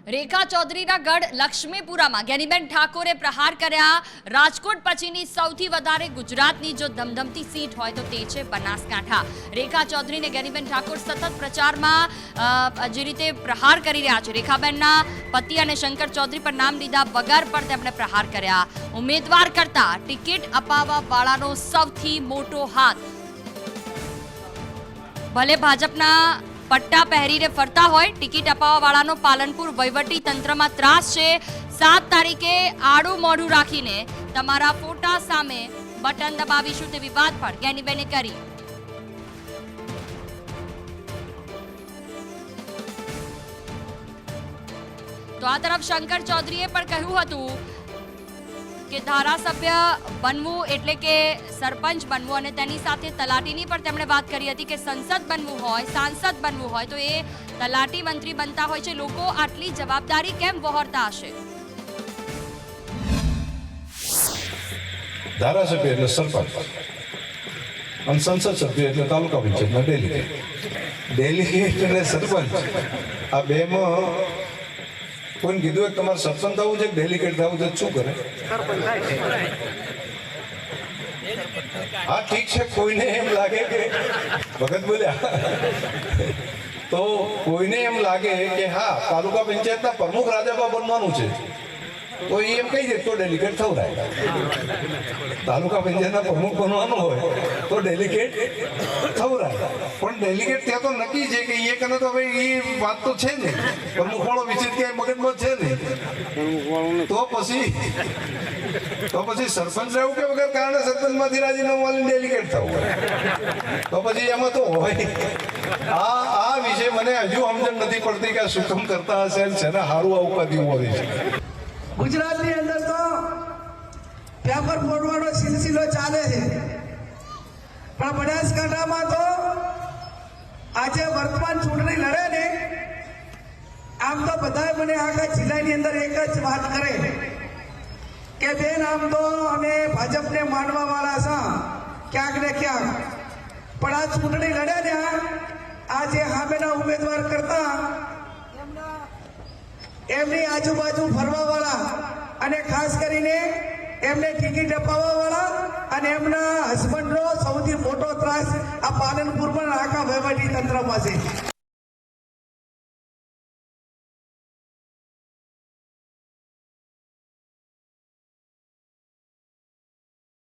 રેખા ચૌધરીના ગઢ લક્ષ્મીપુરામાં જ્ઞાનીબેન ઠાકોરે પ્રહાર કર્યા। રાજકોટ પછીની સૌથી વધારે ગુજરાતની જો ધમધમતી સીટ હોય તો તે છે બનાસકાંઠા। રેખા ચૌધરીને જ્ઞાનીબેન ઠાકોર સતત પ્રચારમાં જે રીતે પ્રહાર કરી રહ્યા છે। રેખાબેનના પતિ અને શંકર ચૌધરી પર નામ લીધા વગર પણ તેમણે પ્રહાર કર્યા। ઉમેદવાર કરતા ટિકિટ અપાવવા વાળાનો સૌથી મોટો હાથ। ભલે ભાજપના પટ્ટા પહેરીને ફરતા હોય, ટિકિટ અપાવવા વાળાનો પાલનપુર વહીવટી તંત્રમાં ત્રાસ છે। 7 તારીખે આડું મોઢું રાખીને તમારા ફોટા સામે બટન દબાવીશું તેવી વાત પણ જ્ઞાનીબેને કરી। તો આ તરફ શંકર ચૌધરીએ પણ કહ્યું હતું કે ધારાસભ્ય બનવું એટલે કે સરપંચ બનવું અને તેની સાથે તલાટીની પણ તેમણે વાત કરી હતી કે સંસદ બનવું હોય, સાંસદ બનવું હોય તો એ તલાટી મંત્રી બનતા હોય છે। લોકો આટલી જવાબદારી કેમ વહોરતા હશે? ધારાસભ્ય એટલે સરપંચ અને સંસદ સભ્ય એટલે તાલુકા પંચાયતના ડેલીગેટ એટલે સરપંચ। આ બેમાં કોઈને કીધું કે તમારે સરપંચ થવું છે, ડેલીગેટ થવું છે, શું કરે? હા ઠીક છે, કોઈને એમ લાગે કે ભગત બોલ્યા તો કોઈને એમ લાગે કે હા તાલુકા પંચાયતના પ્રમુખ રાજાબા બનવાનું છે તો એ એમ કહી દે તો ડેલીગેટ થવરાય। તાલુકા પંચાયતના પ્રમુખ બનવાનું હોય તો ડેલીગેટ થવરાય, પણ ડેલીગેટ ત્યાં તો નક્કી છે કે એ કરે તો હવે એ વાત તો છે ને, પ્રમુખ વાળો વિષય ક્યાંય મગજમાં છે ને, તો પછી સરપંચ રહેવું કે વગર કારણે સરપંચમાંથી રાજીનામું વાળીને ડેલીગેટ થવું તો પછી એમાં તો હોય। આ વિષય મને હજુ સમજણ નથી પડતી કે શું કામ કરતા હશે, છે ને સારું આવું કદી હોય છે। ગુજરાતની અંદર તો પેપર ફોડવાનો સિલસિલો ચાલે છે, પણ બનાસકાંઠામાં તો આજે વર્તમાન ચૂંટણી લડે ને આમ તો બધા મને આખા જિલ્લાની અંદર એક જ વાત કરે કે બેન આમ તો અમે ભાજપને માનવા વાળા છે ક્યાંક ને ક્યાંક, પણ આ ચૂંટણી લડે ને આજે સામેના ઉમેદવાર કરતા એમની આજુબાજુ ફરવા વાળા અને ખાસ કરીને એમને ટિકિટ અપાવવા વાળા અને એમના હસબન્ડનો સૌથી મોટો ત્રાસ આ પાલનપુરમાં આખા વહીવટી તંત્રમાં છે।